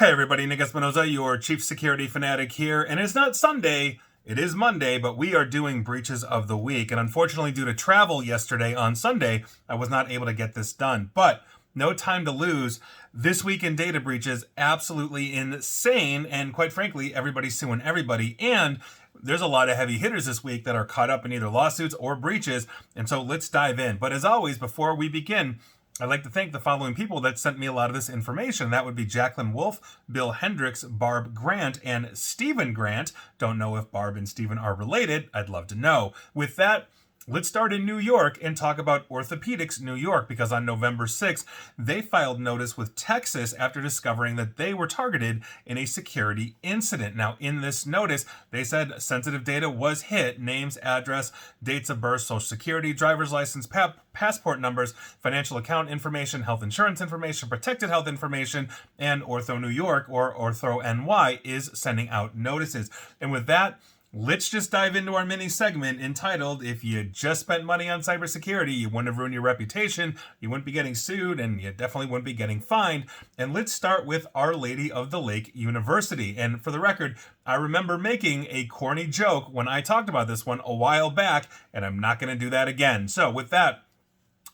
Hey everybody, Nick Espinoza, your chief security fanatic here, and it's not Sunday, it is Monday, but we are doing breaches of the week, and unfortunately due to travel yesterday on Sunday, I was not able to get this done, but no time to lose. This week in data breaches, absolutely insane, and quite frankly, everybody's suing everybody, and there's a lot of heavy hitters this week that are caught up in either lawsuits or breaches, and so let's dive in. But as always, before we begin, I'd like to thank the following people that sent me a lot of this information. That would be Jacqueline Wolf, Bill Hendricks, Barb Grant, and Stephen Grant. Don't know if Barb and Stephen are related. I'd love to know. With that, let's start in New York and talk about Orthopedics New York, because on November 6th, they filed notice with Texas after discovering that they were targeted in a security incident. Now, in this notice, they said sensitive data was hit: names, address, dates of birth, social security, driver's license, passport numbers, financial account information, health insurance information, protected health information, and Ortho New York, or Ortho NY, is sending out notices. And with that, let's just dive into our mini segment entitled, If You Just Spent Money on Cybersecurity, You Wouldn't Have Ruined Your Reputation, You Wouldn't Be Getting Sued, and You Definitely Wouldn't Be Getting Fined. And let's start with Our Lady of the Lake University. And for the record, I remember making a corny joke when I talked about this one a while back, and I'm not going to do that again. So with that,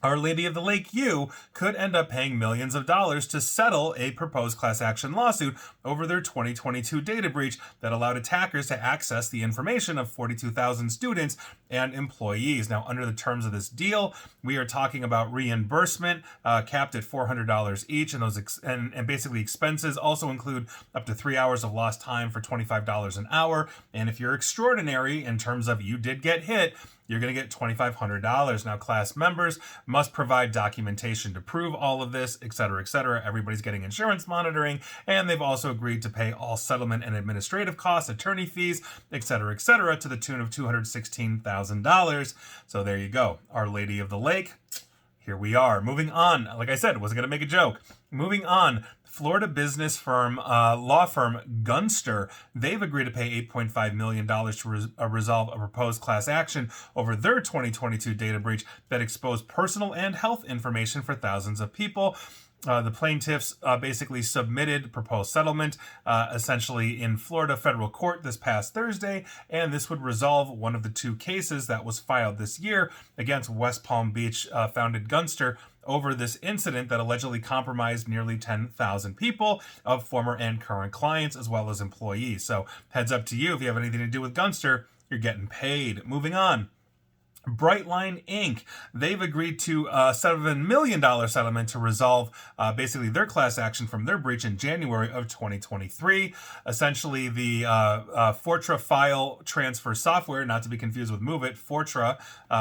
Our Lady of the Lake U could end up paying millions of dollars to settle a proposed class action lawsuit over their 2022 data breach that allowed attackers to access the information of 42,000 students and employees. Now, under the terms of this deal, we are talking about reimbursement capped at $400 each, and those and basically expenses also include up to 3 hours of lost time for $25 an hour. And if you're extraordinary in terms of you did get hit, you're going to get $2,500. Now, class members must provide documentation to prove all of this, et cetera, et cetera. Everybody's getting insurance monitoring, and they've also agreed to pay all settlement and administrative costs, attorney fees, et cetera, to the tune of $216,000. So there you go. Our Lady of the Lake. Here we are. Moving on. Like I said, wasn't going to make a joke. Moving on. Florida business firm, law firm Gunster, they've agreed to pay $8.5 million to resolve a proposed class action over their 2022 data breach that exposed personal and health information for thousands of people. The plaintiffs basically submitted proposed settlement essentially in Florida federal court this past Thursday, and this would resolve one of the two cases that was filed this year against West Palm Beach founded Gunster over this incident that allegedly compromised nearly 10,000 people of former and current clients as well as employees. So heads up to you, if you have anything to do with Gunster, you're getting paid. Moving on. Brightline Inc. They've agreed to a $7 million settlement to resolve basically their class action from their breach in January of 2023. Essentially, the Fortra file transfer software, not to be confused with MoveIt, Fortra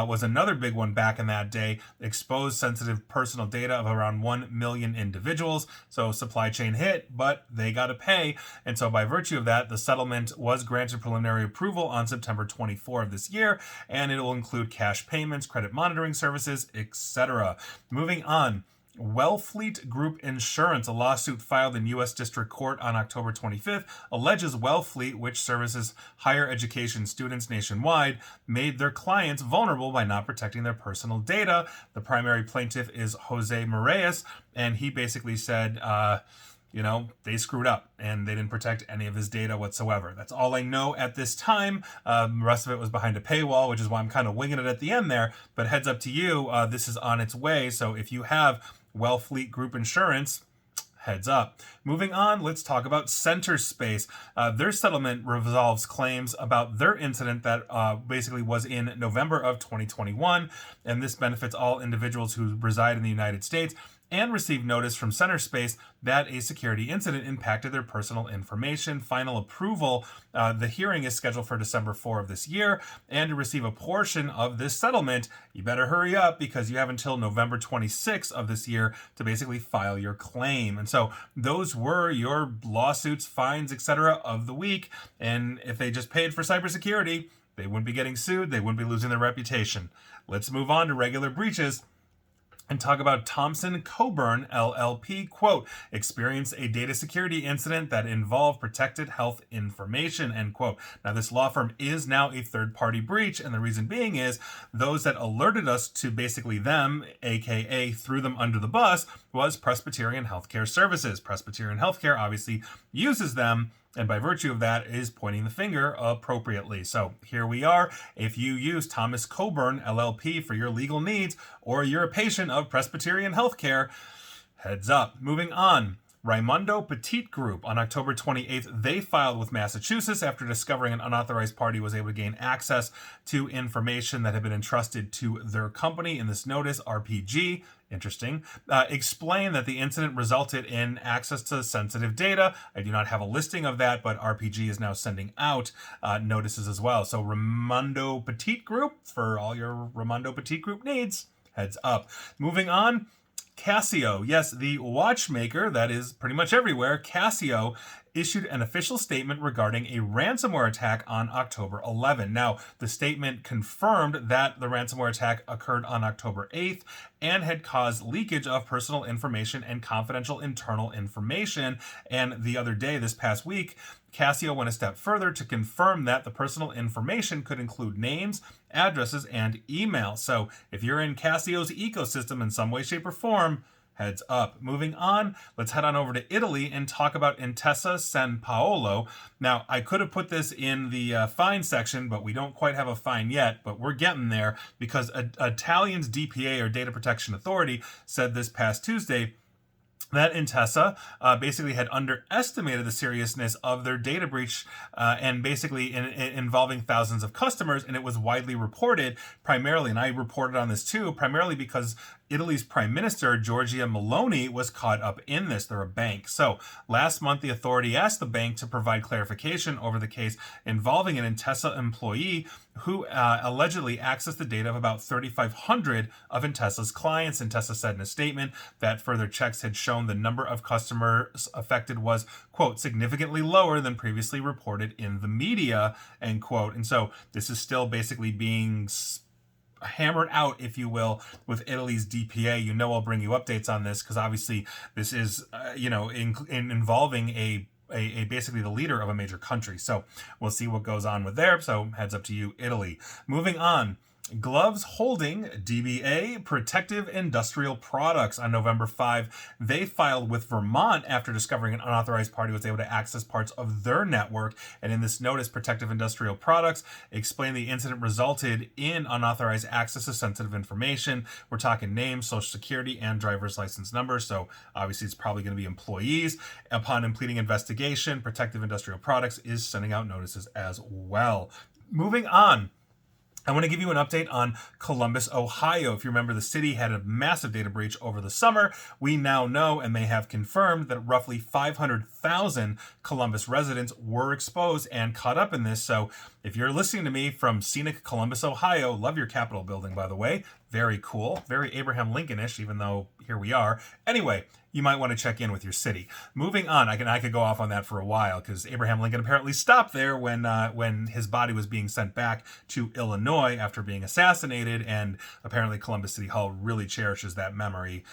was another big one back in that day, exposed sensitive personal data of around 1 million individuals. So supply chain hit, but they got to pay. And so by virtue of that, the settlement was granted preliminary approval on September 24 of this year, and it will include cash payments, credit monitoring services, etc. Moving on. Wellfleet Group Insurance, a lawsuit filed in U.S. District Court on October 25th, alleges Wellfleet, which services higher education students nationwide, made their clients vulnerable by not protecting their personal data. The primary plaintiff is Jose Moraes, and he basically said, they screwed up and they didn't protect any of his data whatsoever. That's all I know at this time. The rest of it was behind a paywall, which is why I'm kind of winging it at the end there. But heads up to you, this is on its way. So if you have Wellfleet Group Insurance, heads up. Moving on, let's talk about Centerspace. Their settlement resolves claims about their incident that basically was in November of 2021. And this benefits all individuals who reside in the United States and received notice from Centerspace that a security incident impacted their personal information. Final approval, the hearing is scheduled for December 4 of this year, and to receive a portion of this settlement, you better hurry up because you have until November 26 of this year to basically file your claim. And so those were your lawsuits, fines, etc. of the week. And if they just paid for cybersecurity, they wouldn't be getting sued, they wouldn't be losing their reputation. Let's move on to regular breaches. and talk about Thompson Coburn LLP, quote, experienced a data security incident that involved protected health information, end quote. Now, this law firm is now a third-party breach, and the reason being is those that alerted us to basically them, aka threw them under the bus, was Presbyterian Healthcare Services. Presbyterian Healthcare obviously uses them, and by virtue of that is pointing the finger appropriately. So here we are. If you use Thomas Coburn LLP for your legal needs, or you're a patient of Presbyterian Healthcare, heads up. Moving on. Raimondo Petit Group on October 28th, they filed with Massachusetts after discovering an unauthorized party was able to gain access to information that had been entrusted to their company. In this notice, RPG, interesting, explained that the incident resulted in access to sensitive data. I do not have a listing of that, but RPG is now sending out notices as well. So Raimondo Petit Group, for all your Raimondo Petit Group needs, heads up. Moving on. Casio, yes, the watchmaker that is pretty much everywhere, Casio issued an official statement regarding a ransomware attack on October 11. Now, the statement confirmed that the ransomware attack occurred on October 8th and had caused leakage of personal information and confidential internal information. And the other day, this past week, Casio went a step further to confirm that the personal information could include names, addresses, and email. So if you're in Casio's ecosystem in some way, shape, or form, heads up. Moving on, let's head on over to Italy and talk about Intesa Sanpaolo. Now, I could have put this in the fine section, but we don't quite have a fine yet, but we're getting there because Italian's DPA, or Data Protection Authority, said this past Tuesday that Intesa basically had underestimated the seriousness of their data breach and basically involving thousands of customers, and it was widely reported primarily, and I reported on this too, primarily because Italy's Prime Minister, Giorgia Meloni, was caught up in this. They're a bank. So last month, the authority asked the bank to provide clarification over the case involving an Intesa employee who allegedly accessed the data of about 3,500 of Intesa's clients. Intesa said in a statement that further checks had shown the number of customers affected was, quote, significantly lower than previously reported in the media, end quote. And so this is still basically being hammered out, if you will, with Italy's DPA. You know, I'll bring you updates on this because obviously this is, involving a basically the leader of a major country. So we'll see what goes on with there. So heads up to you, Italy. Moving on. Gloves Holding, DBA, Protective Industrial Products, on November 5. They filed with Vermont after discovering an unauthorized party was able to access parts of their network. And in this notice, Protective Industrial Products explained the incident resulted in unauthorized access to sensitive information. We're talking names, social security, and driver's license numbers. So obviously it's probably going to be employees. Upon completing investigation, Protective Industrial Products is sending out notices as well. Moving on. I want to give you an update on Columbus, Ohio. If you remember, the city had a massive data breach over the summer. We now know, and they have confirmed, that roughly 500,000 Columbus residents were exposed and caught up in this. So if you're listening to me from scenic Columbus, Ohio, love your Capitol building, by the way. Very cool. Very Abraham Lincoln-ish, even though here we are. Anyway, you might want to check in with your city. Moving on, I could go off on that for a while because Abraham Lincoln apparently stopped there when his body was being sent back to Illinois after being assassinated, and apparently Columbus City Hall really cherishes that memory.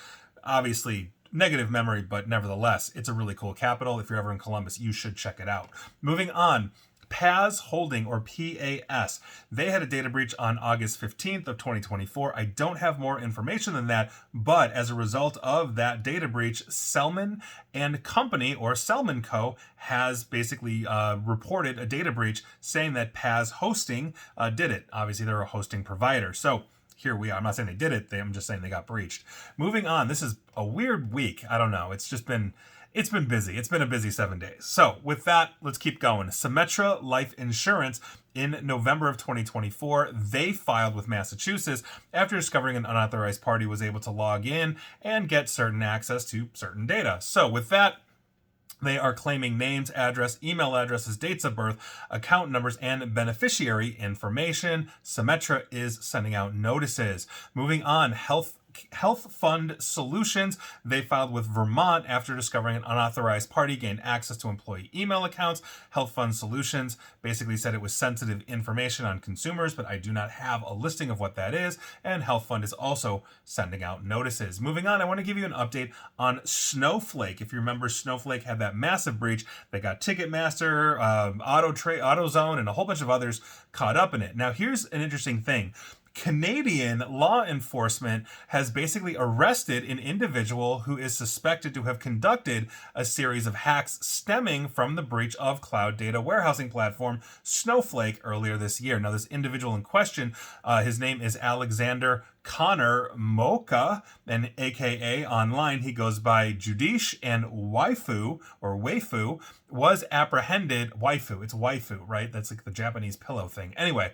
Obviously, negative memory, but nevertheless, it's a really cool capital. If you're ever in Columbus, you should check it out. Moving on. PAS Holding, or PAS. They had a data breach on August 15th of 2024. I don't have more information than that, but as a result of that data breach, Selman and Company, or Selman Co., has basically reported a data breach saying that PAS Hosting did it. Obviously, they're a hosting provider. So here we are. I'm not saying they did it. I'm just saying they got breached. Moving on. This is a weird week. I don't know. It's been busy. It's been a busy 7 days. So with that, let's keep going. Symetra Life Insurance, in November of 2024, they filed with Massachusetts after discovering an unauthorized party was able to log in and get certain access to certain data. So with that, they are claiming names, address, email addresses, dates of birth, account numbers, and beneficiary information. Symetra is sending out notices. Moving on, Health Health Fund Solutions. They filed with Vermont after discovering an unauthorized party gained access to employee email accounts. Health Fund Solutions basically said it was sensitive information on consumers, but I do not have a listing of what that is. And Health Fund is also sending out notices. Moving on, I want to give you an update on Snowflake. If you remember, Snowflake had that massive breach. They got Ticketmaster, AutoZone, and a whole bunch of others caught up in it. Now, here's an interesting thing. Canadian law enforcement has basically arrested an individual who is suspected to have conducted a series of hacks stemming from the breach of cloud data warehousing platform Snowflake earlier this year. Now, this individual in question, his name is Alexander Connor Mocha, and aka online he goes by Judish, and Waifu, was apprehended. Waifu, it's waifu, right? That's like the Japanese pillow thing. Anyway,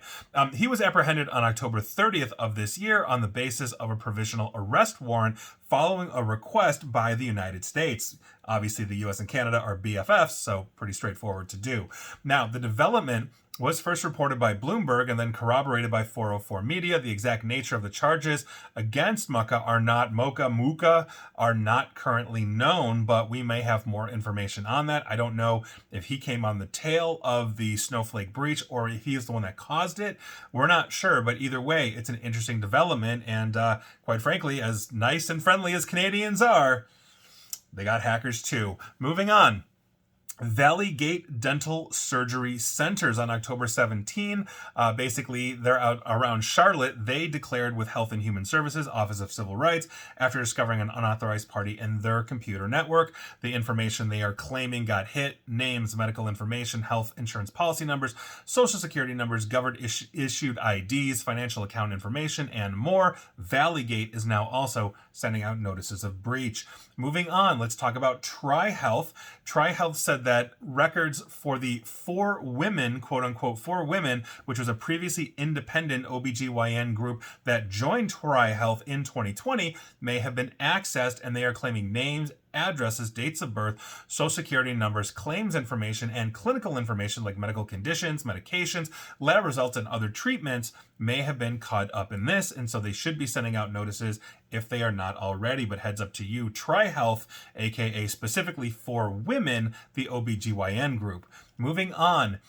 he was apprehended on October 30th of this year on the basis of a provisional arrest warrant following a request by the United States. Obviously, the US and Canada are BFFs, so pretty straightforward to do. Now, the development was first reported by Bloomberg and then corroborated by 404 Media. The exact nature of the charges against Mocha are not currently known, but we may have more information on that. I don't know if he came on the tail of the Snowflake breach or if he is the one that caused it. We're not sure, but either way, it's an interesting development. And quite frankly, as nice and friendly as Canadians are, they got hackers too. Moving on. Valley Gate Dental Surgery Centers on October 17. Basically, they're out around Charlotte. They declared with Health and Human Services, Office of Civil Rights, after discovering an unauthorized party in their computer network. The information they are claiming got hit: names, medical information, health insurance policy numbers, social security numbers, government issued IDs, financial account information, and more. Valley Gate is now also sending out notices of breach. Moving on, let's talk about TriHealth. TriHealth said that records for the 4Women, quote unquote, 4Women, which was a previously independent OBGYN group that joined TriHealth in 2020, may have been accessed, and they are claiming names, addresses, dates of birth, social security numbers, claims information, and clinical information like medical conditions, medications, lab results, and other treatments may have been caught up in this, and so they should be sending out notices if they are not already. But heads up to you, TriHealth, aka specifically 4Women, the OBGYN group. Moving on.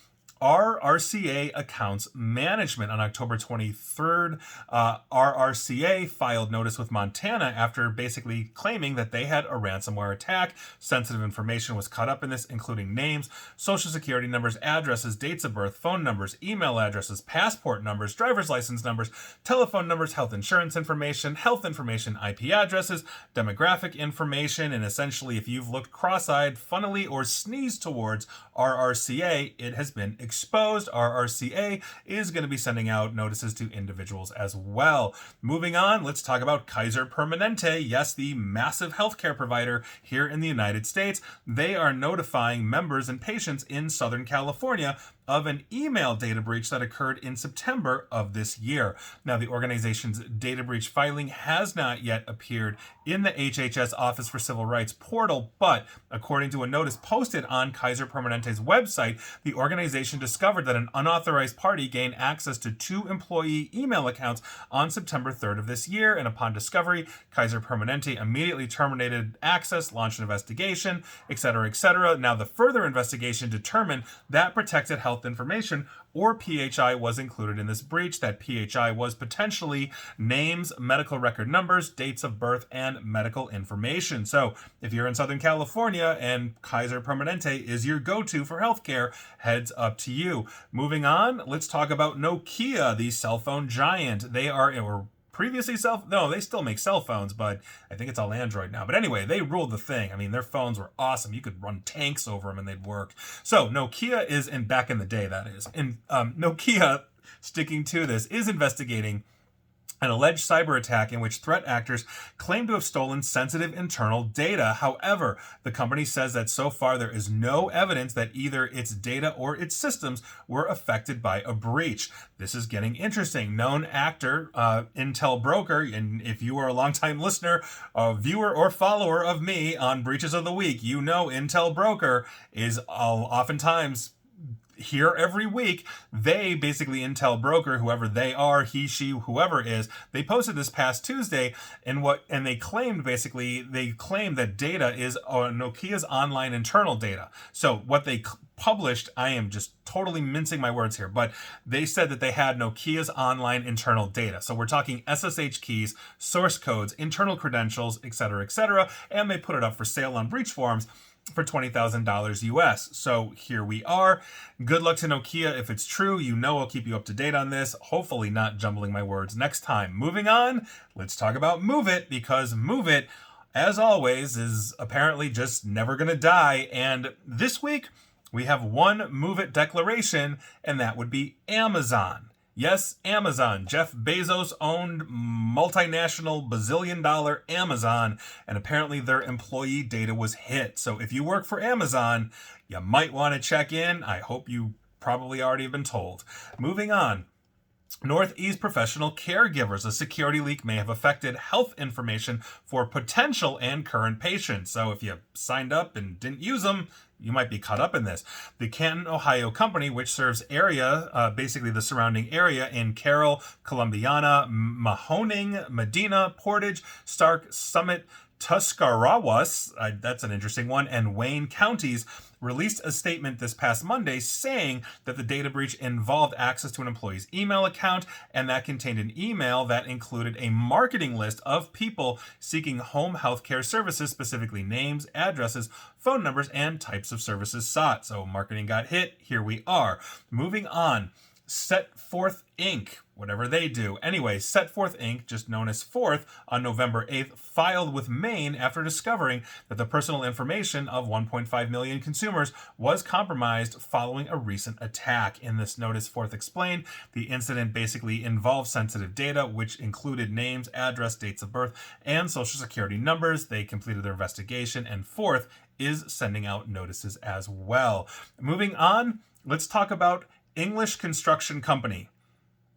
RRCA Accounts Management on October 23rd. RRCA filed notice with Montana after basically claiming that they had a ransomware attack. Sensitive information was caught up in this, including names, social security numbers, addresses, dates of birth, phone numbers, email addresses, passport numbers, driver's license numbers, telephone numbers, health insurance information, IP addresses, demographic information, and essentially if you've looked cross-eyed, funnily, or sneezed towards RRCA, it has been exposed. RRCA is going to be sending out notices to individuals as well. Moving on, let's talk about Kaiser Permanente. Yes, the massive healthcare provider here in the United States. They are notifying members and patients in Southern California of an email data breach that occurred in September of this year. Now, the organization's data breach filing has not yet appeared in the HHS Office for Civil Rights portal, but according to a notice posted on Kaiser Permanente's website, the organization discovered that an unauthorized party gained access to 2 employee email accounts on September 3rd of this year, and upon discovery, Kaiser Permanente immediately terminated access, launched an investigation, etc., etc. Now, the further investigation determined that protected health information, or PHI, was included in this breach. That PHI was potentially names, medical record numbers, dates of birth, and medical information. So if you're in Southern California and Kaiser Permanente is your go-to for healthcare, heads up to you. Moving on, let's talk about Nokia, the cell phone giant. They they still make cell phones, but I think it's all Android now. But anyway, they ruled the thing. I mean, their phones were awesome. You could run tanks over them and they'd work. So Nokia is back in the day, that is. And Nokia, sticking to this, is investigating an alleged cyber attack in which threat actors claim to have stolen sensitive internal data. However, the company says that so far there is no evidence that either its data or its systems were affected by a breach. This is getting interesting. Known actor, Intel Broker, and if you are a longtime listener, a viewer or follower of me on Breaches of the Week, you know Intel Broker is oftentimes here every week. They basically, Intel broker, whoever they are, he, she, whoever is, they posted this past Tuesday, and they claimed that data is Nokia's online internal data. So what they published, I am just totally mincing my words here, but they said that they had Nokia's online internal data. So we're talking SSH keys, source codes, internal credentials, etc., and they put it up for sale on breach forums for $20,000 US. So here we are. Good luck to Nokia if it's true. You know I'll keep you up to date on this. Hopefully not jumbling my words next time. Moving on, let's talk about MOVEit, because MOVEit, as always, is apparently just never going to die. And this week, we have one MOVEit declaration, and that would be Amazon. Yes, Amazon. Jeff Bezos owned multinational bazillion-dollar Amazon, and apparently their employee data was hit. So if you work for Amazon, you might want to check in. I hope you probably already have been told. Moving on. Northeast Professional Caregivers. A security leak may have affected health information for potential and current patients. So if you signed up and didn't use them, you might be caught up in this. The Canton, Ohio company, which serves basically the surrounding area in Carroll, Columbiana, Mahoning, Medina, Portage, Stark, Summit, Tuscarawas, that's an interesting one, and Wayne counties, released a statement this past Monday saying that the data breach involved access to an employee's email account, and that contained an email that included a marketing list of people seeking home health care services, specifically names, addresses, phone numbers, and types of services sought. So marketing got hit. Here we are. Moving on. Setforth Inc., whatever they do. Anyway, Setforth Inc., just known as Forth, on November 8th, filed with Maine after discovering that the personal information of 1.5 million consumers was compromised following a recent attack. In this notice, Forth explained the incident basically involved sensitive data, which included names, address, dates of birth, and social security numbers. They completed their investigation, and Forth is sending out notices as well. Moving on, let's talk about English Construction Company.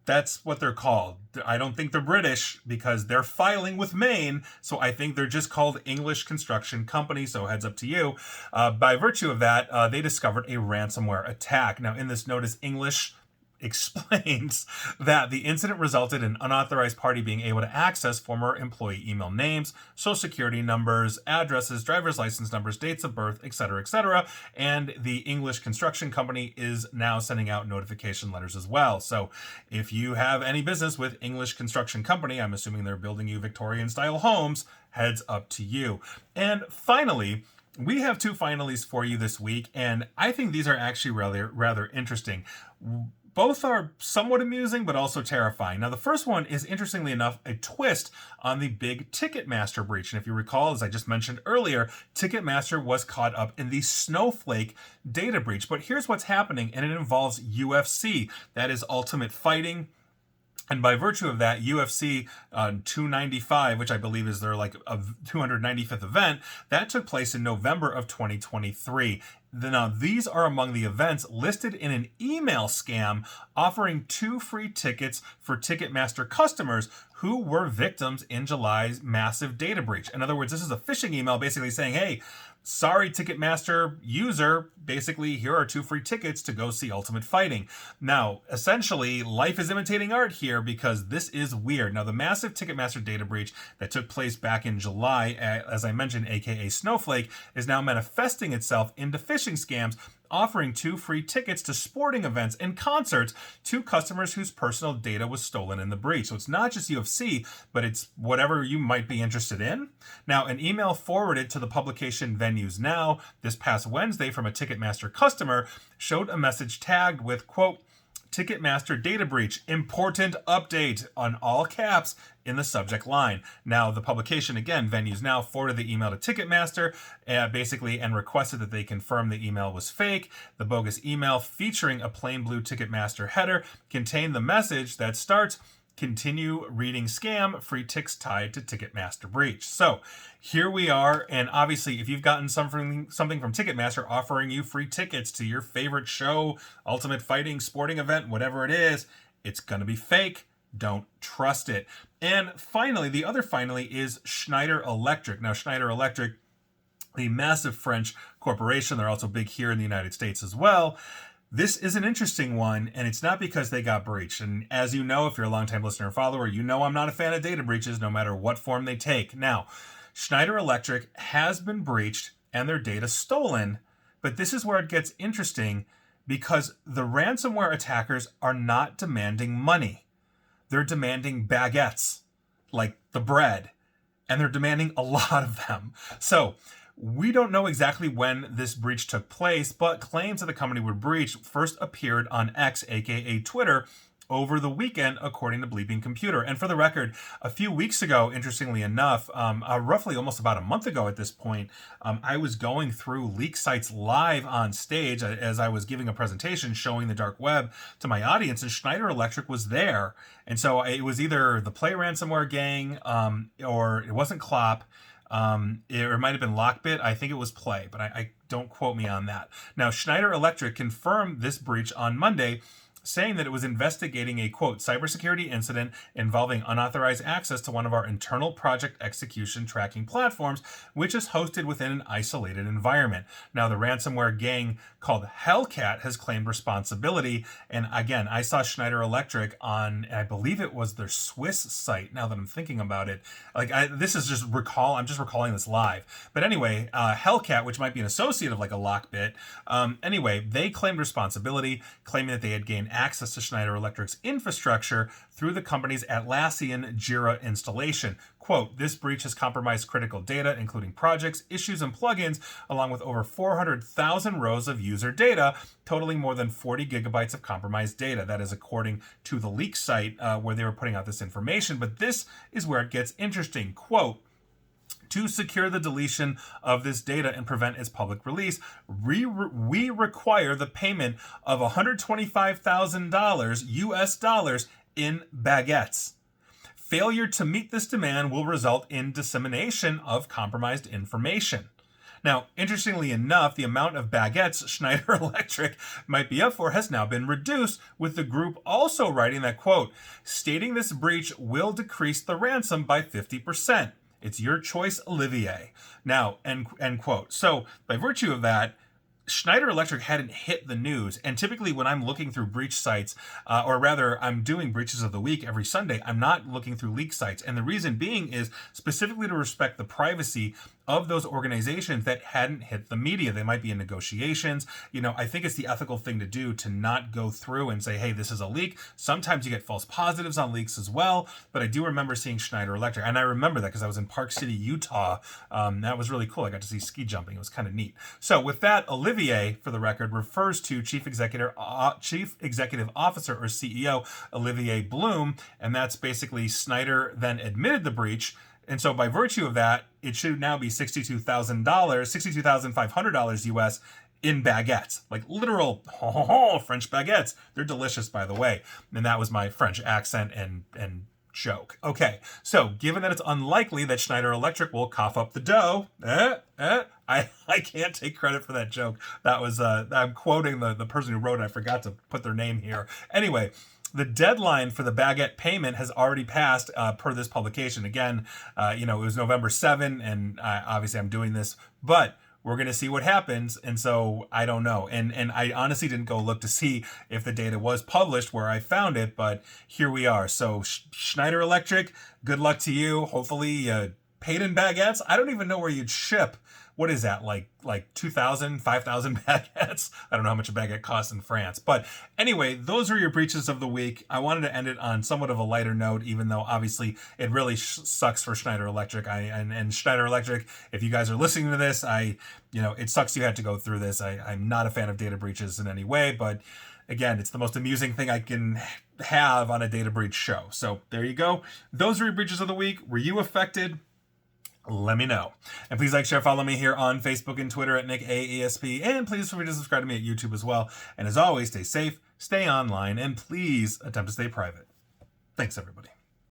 That's what they're called. I don't think they're British because they're filing with Maine, so I think they're just called English Construction Company, so heads up to you. By virtue of that, they discovered a ransomware attack. Now, in this notice, English explains that the incident resulted in an unauthorized party being able to access former employee email names, social security numbers, addresses, driver's license numbers, dates of birth, etc., and the English Construction Company is now sending out notification letters as well. So if you have any business with English Construction Company, I'm assuming they're building you Victorian-style homes, heads up to you. And finally, we have two finalies for you this week, and I think these are actually rather interesting. Both are somewhat amusing, but also terrifying. Now, the first one is, interestingly enough, a twist on the big Ticketmaster breach. And if you recall, as I just mentioned earlier, Ticketmaster was caught up in the Snowflake data breach. But here's what's happening, and it involves UFC. That is Ultimate Fighting. And by virtue of that, UFC 295, which I believe is their 295th event, that took place in November of 2023. Now, these are among the events listed in an email scam offering 2 free tickets for Ticketmaster customers who were victims in July's massive data breach. In other words, this is a phishing email basically saying, hey, sorry, Ticketmaster user, basically, here are 2 free tickets to go see Ultimate Fighting. Now, essentially, life is imitating art here because this is weird. Now, the massive Ticketmaster data breach that took place back in July, as I mentioned, aka Snowflake, is now manifesting itself into phishing scams, offering 2 free tickets to sporting events and concerts to customers whose personal data was stolen in the breach. So it's not just UFC, but it's whatever you might be interested in. Now, an email forwarded to the publication Venues Now this past Wednesday from a Ticketmaster customer showed a message tagged with, quote, Ticketmaster data breach, important update, on all caps in the subject line. Now, the publication, again, Venues Now, forwarded the email to Ticketmaster, basically, and requested that they confirm the email was fake. The bogus email, featuring a plain blue Ticketmaster header, contained the message that starts, continue reading scam, free ticks tied to Ticketmaster breach. So here we are, and obviously if you've gotten something from Ticketmaster offering you free tickets to your favorite show, Ultimate Fighting, sporting event, whatever it is, it's going to be fake. Don't trust it. And finally, the other finally is Schneider Electric. Now, Schneider Electric, the massive French corporation, they're also big here in the United States as well. This is an interesting one, and it's not because they got breached. And as you know, if you're a longtime listener or follower, you know I'm not a fan of data breaches, no matter what form they take. Now, Schneider Electric has been breached and their data stolen, but this is where it gets interesting because the ransomware attackers are not demanding money. They're demanding baguettes, like the bread, and they're demanding a lot of them. So we don't know exactly when this breach took place, but claims that the company would breach first appeared on X, aka Twitter, over the weekend, according to Bleeping Computer. And for the record, a few weeks ago, interestingly enough, roughly almost about a month ago at this point, I was going through leak sites live on stage as I was giving a presentation showing the dark web to my audience, and Schneider Electric was there. And so it was either the Play ransomware gang, or it wasn't Clop, it might have been Lockbit. I think it was Play, but I don't quote me on that. Now, Schneider Electric confirmed this breach on Monday, saying that it was investigating a, quote, cybersecurity incident involving unauthorized access to one of our internal project execution tracking platforms, which is hosted within an isolated environment. Now, the ransomware gang called Hellcat has claimed responsibility. And again, I saw Schneider Electric on, I believe it was their Swiss site, now that I'm thinking about it. I'm just recalling this live. But anyway, Hellcat, which might be an associate of like a Lockbit, anyway, they claimed responsibility, claiming that they had gained access to Schneider Electric's infrastructure through the company's Atlassian Jira installation. Quote, this breach has compromised critical data, including projects, issues, and plugins, along with over 400,000 rows of user data, totaling more than 40 gigabytes of compromised data. That is according to the leak site where they were putting out this information. But this is where it gets interesting. Quote, to secure the deletion of this data and prevent its public release, we require the payment of $125,000 US dollars in baguettes. Failure to meet this demand will result in dissemination of compromised information. Now, interestingly enough, the amount of baguettes Schneider Electric might be up for has now been reduced, with the group also writing that, quote, stating this breach will decrease the ransom by 50%. It's your choice, Olivier. Now, end quote. So by virtue of that, Schneider Electric hadn't hit the news. And typically when I'm looking through breach sites, or rather I'm doing breaches of the week every Sunday, I'm not looking through leak sites. And the reason being is specifically to respect the privacy of those organizations that hadn't hit the media. They might be in negotiations. You know, I think it's the ethical thing to do to not go through and say, hey, this is a leak. Sometimes you get false positives on leaks as well. But I do remember seeing Schneider Electric. And I remember that because I was in Park City, Utah. That was really cool. I got to see ski jumping. It was kind of neat. So with that, Olivier, for the record, refers to Chief Executive Officer or CEO Olivier Blum. And that's basically Schneider then admitted the breach. And so by virtue of that, it should now be $62,500 US in baguettes, like literal French baguettes. They're delicious, by the way. And that was my French accent and joke. Okay, so given that it's unlikely that Schneider Electric will cough up the dough, I can't take credit for that joke. That was, I'm quoting the person who wrote it. I forgot to put their name here. Anyway, the deadline for the baguette payment has already passed per this publication. Again, it was November 7, and obviously I'm doing this, but we're going to see what happens. And so I don't know. And I honestly didn't go look to see if the data was published where I found it, but here we are. So Schneider Electric, good luck to you. Hopefully paid in baguettes. I don't even know where you'd ship. What is that, like 2,000, 5,000 baguettes? I don't know how much a baguette costs in France. But anyway, those are your breaches of the week. I wanted to end it on somewhat of a lighter note, even though obviously it really sucks for Schneider Electric. And Schneider Electric, if you guys are listening to this, it sucks you had to go through this. I'm not a fan of data breaches in any way, but again, it's the most amusing thing I can have on a data breach show. So there you go. Those are your breaches of the week. Were you affected? Let me know. And please like, share, follow me here on Facebook and Twitter at NickAESP. And please feel free to subscribe to me at YouTube as well. And as always, stay safe, stay online, and please attempt to stay private. Thanks, everybody.